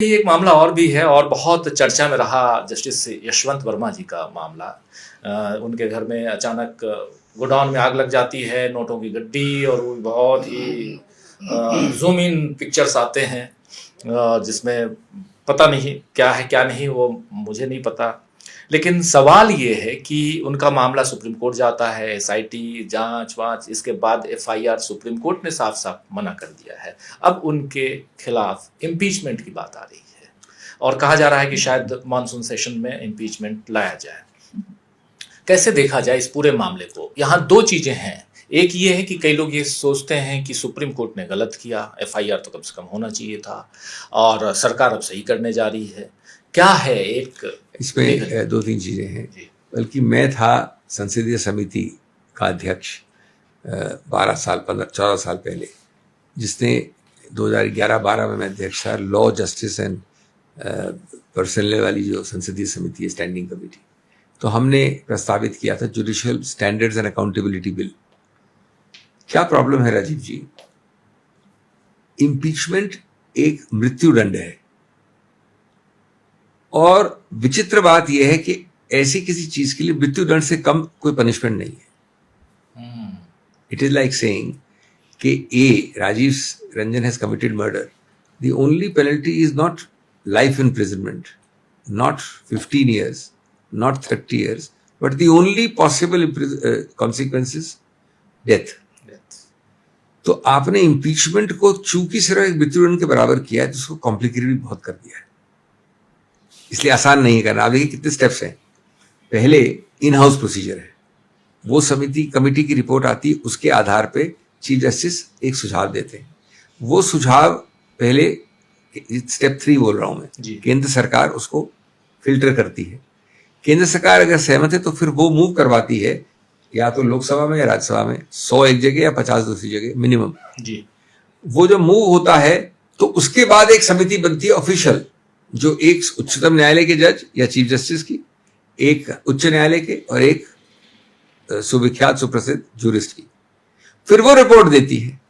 ये एक मामला और भी है और बहुत चर्चा में रहा, जस्टिस यशवंत वर्मा जी का मामला। उनके घर में अचानक गोडाउन में आग लग जाती है, नोटों की गड्डी, और वो बहुत ही जूम इन पिक्चर्स आते हैं जिसमें पता नहीं क्या है क्या नहीं, वो मुझे नहीं पता। लेकिन सवाल ये है कि उनका मामला सुप्रीम कोर्ट जाता है, एसआईटी जांच वांच, इसके बाद एफआईआर सुप्रीम कोर्ट ने साफ साफ मना कर दिया है। अब उनके खिलाफ इम्पीचमेंट की बात आ रही है और कहा जा रहा है कि शायद मानसून सेशन में इम्पीचमेंट लाया जाए। कैसे देखा जाए इस पूरे मामले को? यहाँ दो चीजें हैं। एक ये है कि कई लोग ये सोचते हैं कि सुप्रीम कोर्ट ने गलत किया, एफआईआर तो कम से कम होना चाहिए था, और सरकार अब सही करने जा रही है। क्या है एक इसमें दो तीन चीजें हैं। बल्कि मैं था संसदीय समिति का अध्यक्ष 12 साल 14 साल पहले, जिसने 2011-12 में मैं अध्यक्ष था, लॉ जस्टिस एंड पर्सनल वाली जो संसदीय समिति है, स्टैंडिंग कमेटी। तो हमने प्रस्तावित किया था judicial standards and accountability bill. क्या प्रॉब्लम है राजीव जी? इम्पीचमेंट एक मृत्युदंड है, और विचित्र बात यह है कि ऐसी किसी चीज के लिए मृत्युदंड से कम कोई पनिशमेंट नहीं है। इट इज लाइक सेइंग कि Rajiv Ranjan has committed murder, the only penalty is not life imprisonment, not 15 years, not 30 years, but the only possible consequence is death. तो आपने इम्पीचमेंट को चूंकि सिर्फ एक मृत्युदंड के बराबर किया है, तो उसको कॉम्प्लिकेटेड भी बहुत कर दिया है, इसलिए आसान नहीं करना। आप देखिए कितने स्टेप्स हैं। पहले इन हाउस प्रोसीजर है, वो समिति कमेटी की रिपोर्ट आती है, उसके आधार पे चीफ जस्टिस एक सुझाव देते हैं। वो सुझाव पहले, स्टेप 3 बोल रहा हूं मैं, केंद्र सरकार उसको फिल्टर करती है। केंद्र सरकार अगर सहमत है तो फिर वो मूव करवाती है, या तो लोकसभा में या राज्यसभा में, 100 एक जगह या 50 दूसरी जगह मिनिमम जी। वो जो मूव होता है तो उसके बाद एक समिति बनती है ऑफिशियल, जो एक उच्चतम न्यायालय के जज या चीफ जस्टिस की, एक उच्च न्यायालय के, और एक सुविख्यात सुप्रसिद्ध जूरिस्ट की। फिर वो रिपोर्ट देती है।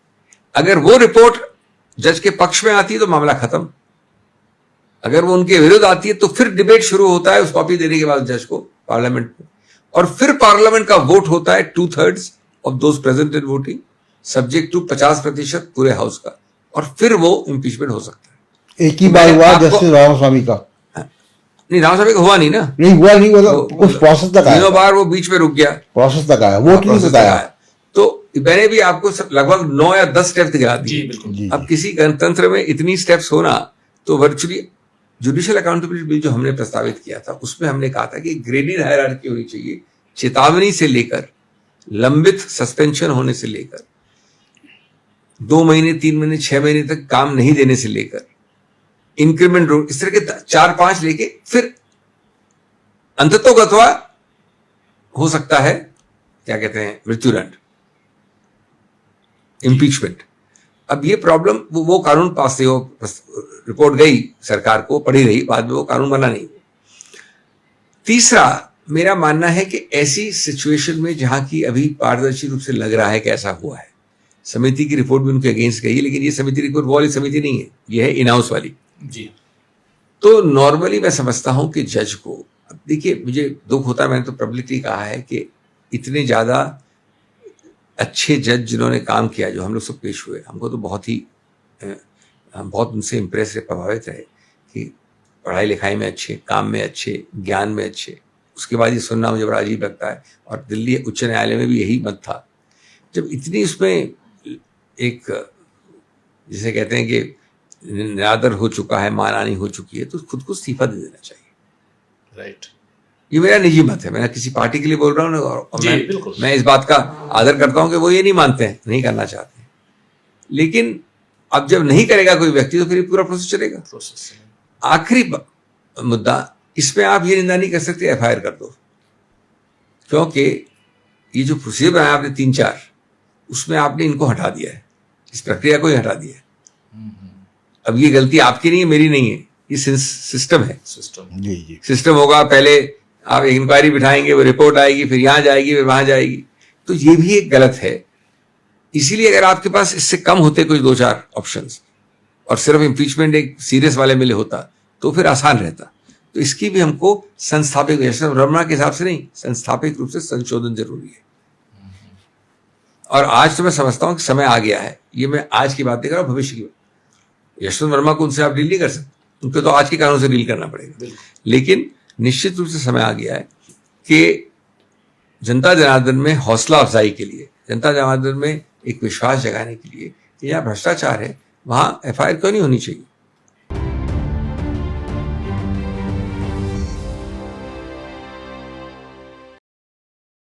अगर वो रिपोर्ट जज के पक्ष में आती है तो मामला खत्म। अगर वो उनके विरुद्ध आती है तो फिर डिबेट शुरू होता है उस कॉपी देने के बाद जज को पार्लियामेंट में, और फिर पार्लियामेंट का वोट होता है 2/3 of those present in voting, subject to 50% पूरे हाउस का, और फिर वो इम्पीचमेंट हो सकता है। एक ही बार हुआ जस्टिस रामास्वामी का। नहीं, रामास्वामी का हुआ नहीं ना, नहीं हुआ, नहीं हुआ, उस प्रोसेस तक आया, तीनों बार वो बीच में रुक गया, प्रोसेस तक आया, वोट नहीं बताया। तो मैंने भी आपको लगभग 9 या 10 स्टेप्स दिखा दिए। अब किसी गणतंत्र में इतनी स्टेप्स होना, तो वर्चुअली जुडिशियल अकाउंटेबिलिटी बिल जो हमने प्रस्तावित किया था, उसमें हमने कहा था कि ग्रेडेड हायरार्की होनी चाहिए, चेतावनी से लेकर लंबित सस्पेंशन होने से लेकर 2 महीने 3 महीने 6 महीने तक काम नहीं देने से लेकर इंक्रीमेंट, इस तरह के 4-5 लेके फिर अंततोगत्वा हो सकता है, क्या कहते हैं, मृत्युदंड, इम्पीचमेंट। अब ये प्रॉब्लम, वो कानून पास थे, वो रिपोर्ट गई सरकार को, पढ़ी रही, बाद में वो कानून बना नहीं। तीसरा, मेरा मानना है कि ऐसी सिचुएशन में जहां की अभी पारदर्शी रूप से लग रहा है कि ऐसा हुआ है, समिति की रिपोर्ट भी उनके अगेंस्ट गई है, लेकिन ये समिति रिपोर्ट वो वाली समिति नहीं है, ये है इन हाउस वाली जी। तो नॉर्मली मैं समझता हूं कि जज को, अब देखिए मुझे दुख होता है, मैंने तो पब्लिकली कहा है कि इतने ज्यादा अच्छे जज जिन्होंने काम किया, जो हम लोग सब पेश हुए, हमको तो बहुत ही, हम बहुत उनसे इम्प्रेस रहे, प्रभावित रहे कि पढ़ाई लिखाई में अच्छे, काम में अच्छे, ज्ञान में अच्छे। उसके बाद ये सुनना मुझे बड़ा अजीब लगता है, और दिल्ली उच्च न्यायालय में भी यही मत था। जब इतनी उसमें एक, जिसे कहते हैं कि निरादर हो चुका है, मानहानि हो चुकी है, तो खुद को इस्तीफा दे देना चाहिए। राइट, ये मेरा निजी मत है, मैं किसी पार्टी के लिए बोल रहा हूँ, और मैं इस बात का आदर करता हूं कि वो ये नहीं मानते हैं, नहीं करना चाहते हैं। लेकिन अब जब नहीं करेगा कोई व्यक्ति, तो फिर पूरा प्रोसेस चलेगा। आखिरी मुद्दा, इसमें आप ये निंदा नहीं कर सकते एफआईआर कर दो, क्योंकि ये जो प्रोसीजर बनाया आपने 3-4, उसमें आपने इनको हटा दिया है, इस प्रक्रिया को ही हटा दिया है। अब ये गलती आपकी नहीं है, मेरी नहीं है, ये सिस्टम है। सिस्टम होगा, पहले आप एक इंक्वायरी बिठाएंगे, वो रिपोर्ट आएगी, फिर यहां जाएगी, फिर वहां जाएगी, तो ये भी एक गलत है। इसीलिए अगर आपके पास इससे कम होते कोई 2-4 ऑप्शंस, और सिर्फ इम्पीचमेंट एक सीरियस वाले मिले होता तो फिर आसान रहता। तो इसकी भी हमको संस्थापिक, यशवंत वर्मा के हिसाब से नहीं, संस्थापिक रूप से संशोधन जरूरी है। और आज तो मैं समझता हूं कि समय आ गया है, ये मैं आज की बात नहीं कर रहा हूं, भविष्य की बात। यशवंत वर्मा को उनसे आप डील नहीं कर सकते, उनको तो आज के कानून से डील करना पड़ेगा। लेकिन निश्चित रूप से समय आ गया है कि जनता जनार्दन में हौसला अफजाई के लिए, जनता जनार्दन में एक विश्वास जगाने के लिए कि यहाँ भ्रष्टाचार है, वहां FIR क्यों नहीं होनी चाहिए।